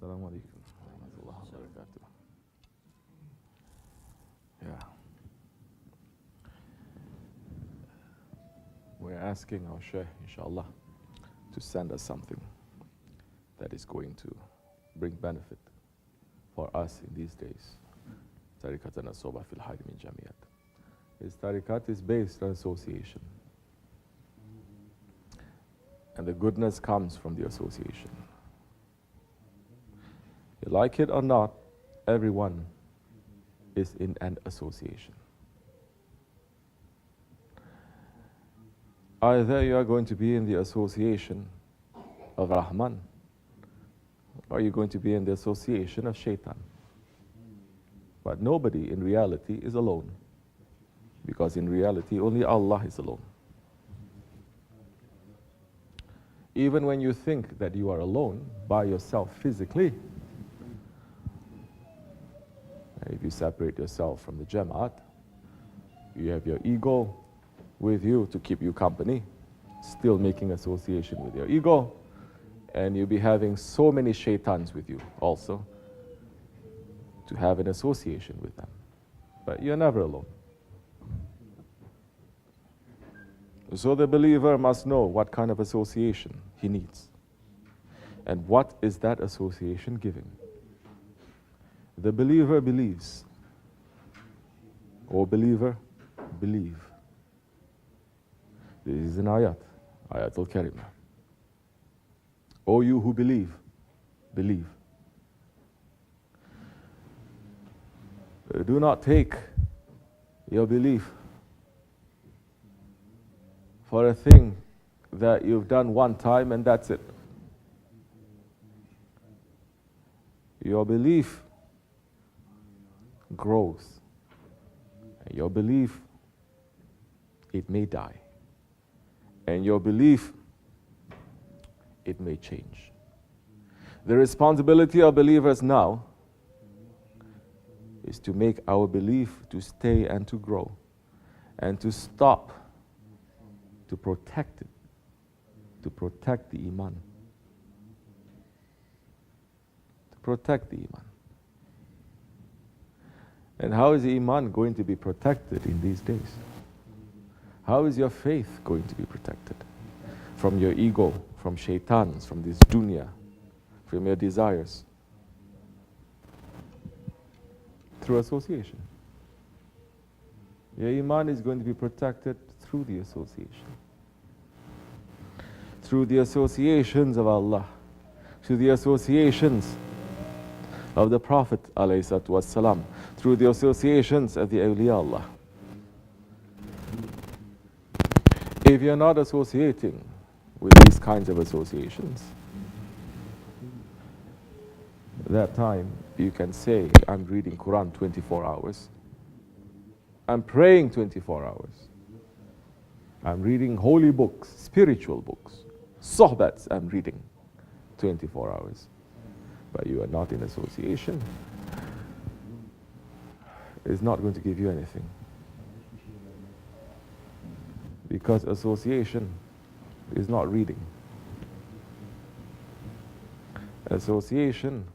Assalamu alaikum wa rahmatullahi wa barakatuh. Yeah. We're asking our Sheykh, inshallah, to send us something that is going to bring benefit for us in these days. Tariqatana soba fil hayri min jamiyat. His tariqat is based on association. And the goodness comes from the association. You like it or not, everyone is in an association. Either you are going to be in the association of Rahman, or you're going to be in the association of Shaitan. But nobody in reality is alone, because in reality only Allah is alone. Even when you think that you are alone by yourself physically, if you separate yourself from the Jamaat, you have your ego with you to keep you company, still making association with your ego, and you'll be having so many shaitans with you also to have an association with them. But you're never alone. So the believer must know what kind of association he needs. And what is that association giving? The believer believes. O believer, believe. This is an ayat, ayatul Kerim. O you who believe, believe. Do not take your belief for a thing that you've done one time and that's it. Your belief grows. And your belief, it may die. And your belief, it may change. The responsibility of believers now is to make our belief to stay and to grow and to stop, to protect it, to protect the Iman. To protect the Iman. And how is the Iman going to be protected in these days? How is your faith going to be protected? From your ego, from shaitans, from this dunya, from your desires. Through association. Your Iman is going to be protected through the association. Through the associations of Allah. Through the associations of the Prophet ﷺ. Through the associations of the awliya Allah. If you're not associating with these kinds of associations, at that time you can say, I'm reading Quran 24 hours. I'm praying 24 hours. I'm reading holy books, spiritual books. Sohbets I'm reading 24 hours. But you are not in association. It's not going to give you anything. Because association is not reading. Association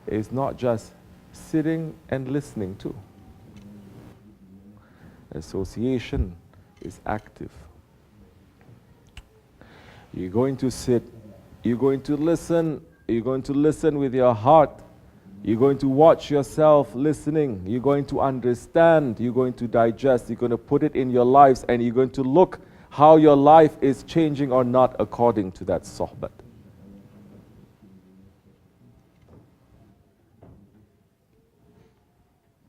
is not just sitting and listening to. Association is active. You're going to sit, you're going to listen with your heart. You're going to watch yourself listening. You're going to understand. You're going to digest. You're going to put it in your lives, and you're going to look how your life is changing or not according to that sohbet.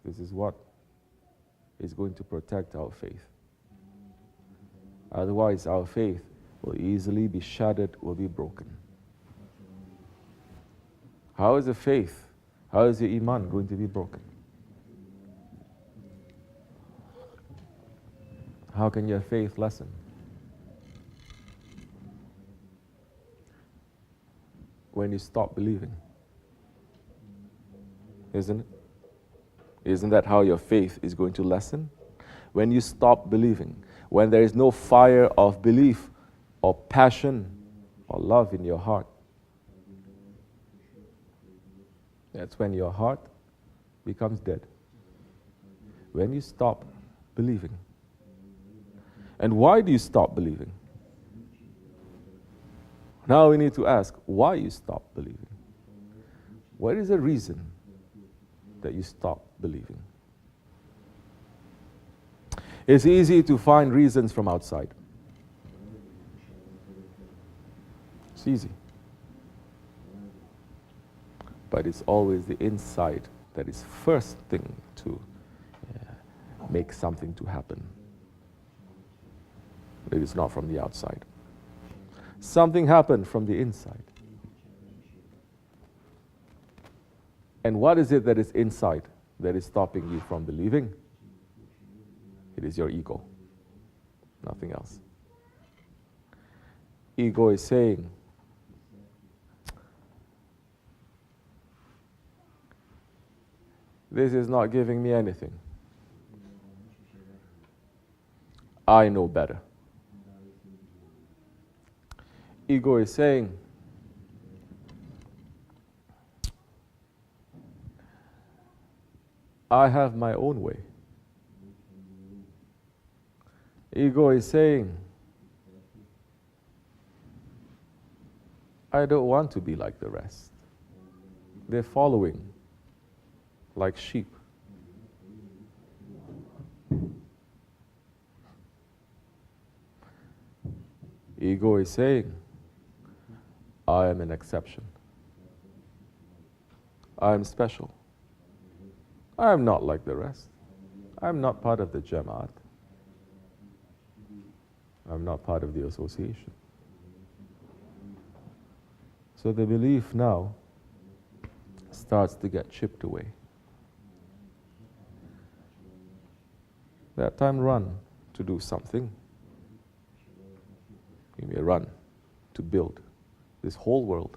This is what is going to protect our faith. Otherwise, our faith will easily be shattered, will be broken. How is the faith? How is your Iman going to be broken? How can your faith lessen? When you stop believing. Isn't it? Isn't that how your faith is going to lessen? When you stop believing. When there is no fire of belief or passion or love in your heart. That's when your heart becomes dead. When you stop believing. And why do you stop believing? Now we need to ask why you stop believing. What is the reason that you stop believing? It's easy to find reasons from outside. It's easy. But it's always the inside that is first thing to make something to happen. It is not from the outside. Something happened from the inside. And what is it that is inside that is stopping you from believing? It is your ego. Nothing else. Ego is saying, this is not giving me anything. I know better. Ego is saying, I have my own way. Ego is saying, I don't want to be like the rest. They're following like sheep. Ego is saying, I am an exception. I am special. I am not like the rest. I am not part of the Jamaat. I am not part of the association. So the belief now starts to get chipped away. That time run to do something. You may run to build this whole world.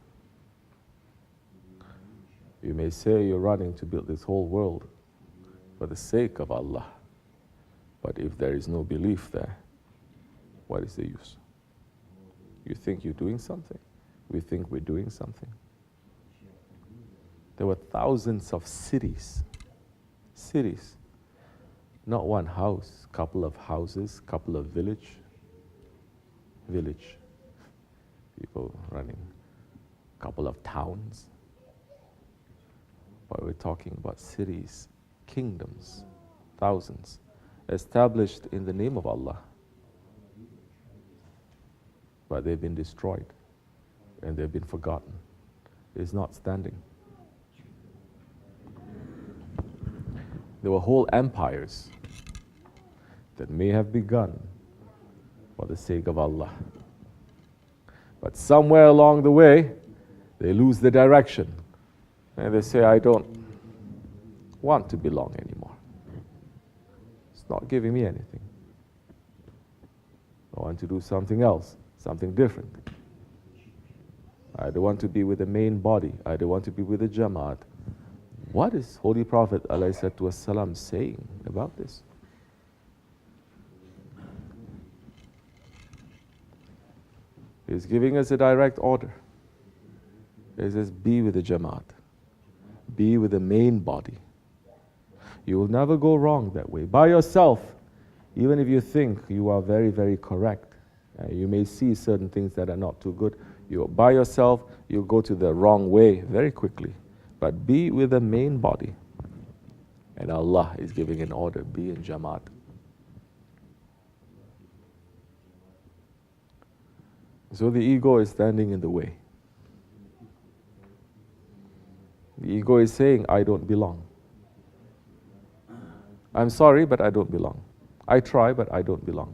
You may say you're running to build this whole world for the sake of Allah. But if there is no belief there, what is the use? You think you're doing something? We think we're doing something. There were thousands of cities. Cities. Not one house, couple of houses, couple of village. People running, couple of towns. But we're talking about cities, kingdoms, thousands, established in the name of Allah. But they've been destroyed and they've been forgotten. It's not standing. There were whole empires that may have begun for the sake of Allah. But somewhere along the way, they lose the direction. And they say, I don't want to belong anymore. It's not giving me anything. I want to do something else, something different. I don't want to be with the main body. I don't want to be with the Jamaat. What is Holy Prophet ﷺ saying about this? He's giving us a direct order. He says, be with the Jamaat. Be with the main body. You will never go wrong that way. By yourself, even if you think you are very, very correct, you may see certain things that are not too good. By yourself, you'll go to the wrong way very quickly. But be with the main body. And Allah is giving an order, be in Jamaat. So the ego is standing in the way. The ego is saying, I don't belong. I'm sorry, but I don't belong. I try, but I don't belong.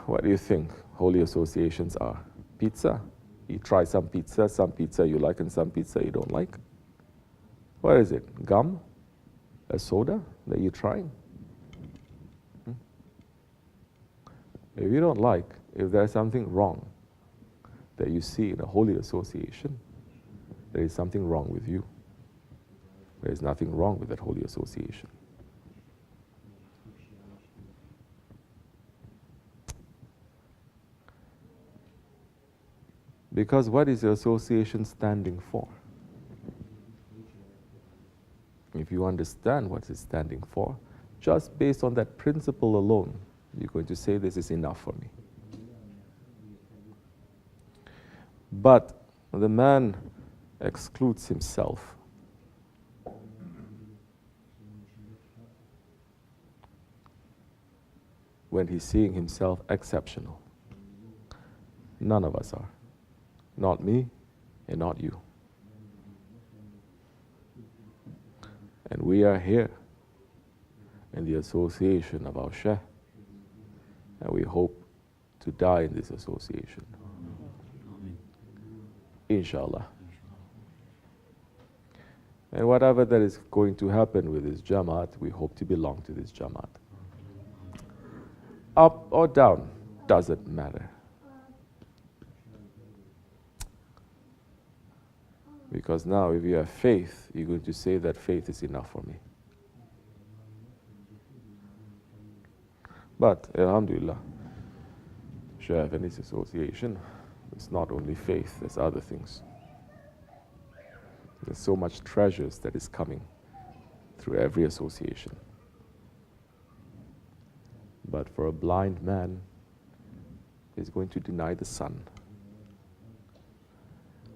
What do you think holy associations are? Pizza? You try some pizza you like and some pizza you don't like. What is it? Gum? A soda that you're trying? If you don't like, if there's something wrong that you see in a holy association, there is something wrong with you. There is nothing wrong with that holy association. Because what is the association standing for? if you understand what it's standing for, just based on that principle alone, you're going to say this is enough for me. But the man excludes himself. When he's seeing himself exceptional. None of us are. Not me and not you. And we are here in the association of our Sheikh, and we hope to die in this association. Inshallah. And whatever that is going to happen with this Jamaat, we hope to belong to this Jamaat. Up or down, doesn't matter. Because now if you have faith, you're going to say that faith is enough for me. But, alhamdulillah, Sheikh Effendi's association, it's not only faith, there's other things. There's so much treasures that is coming through every association. But for a blind man, he's going to deny the sun.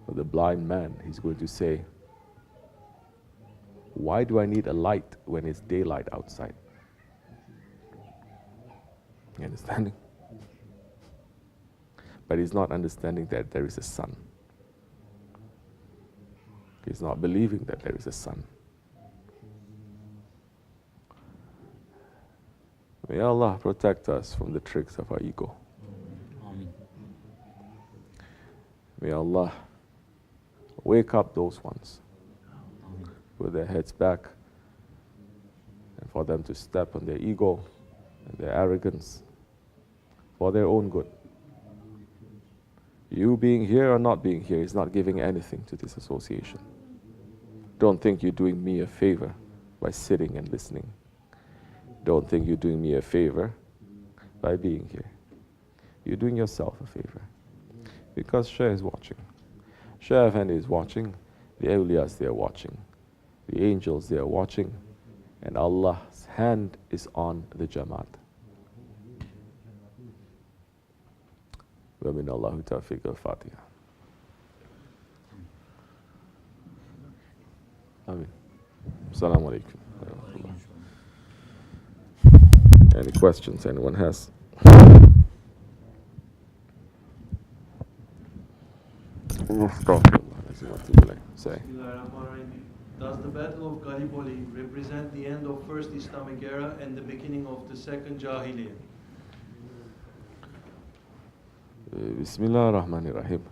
For the blind man, he's going to say, why do I need a light when it's daylight outside? You understanding? But he's not understanding that there is a sun. He's not believing that there is a sun. May Allah protect us from the tricks of our ego. May Allah wake up those ones with their heads back, and for them to step on their ego and their arrogance for their own good. You being here or not being here is not giving anything to this association. Don't think you're doing me a favor by sitting and listening. Don't think you're doing me a favor by being here. You're doing yourself a favor. Because Sheikh is watching. Sheikh Effendi is watching. The awliyas, they are watching. The angels, they are watching. And Allah's hand is on the Jamaat. ومن الله توفيق الفاتحة. Amin. Assalamu alaikum. Any questions anyone has? Say. Does the Battle of Gallipoli represent the end of first Islamic era and the beginning of the second Jahiliyyah? Bismillah ar-Rahman ar-Rahim.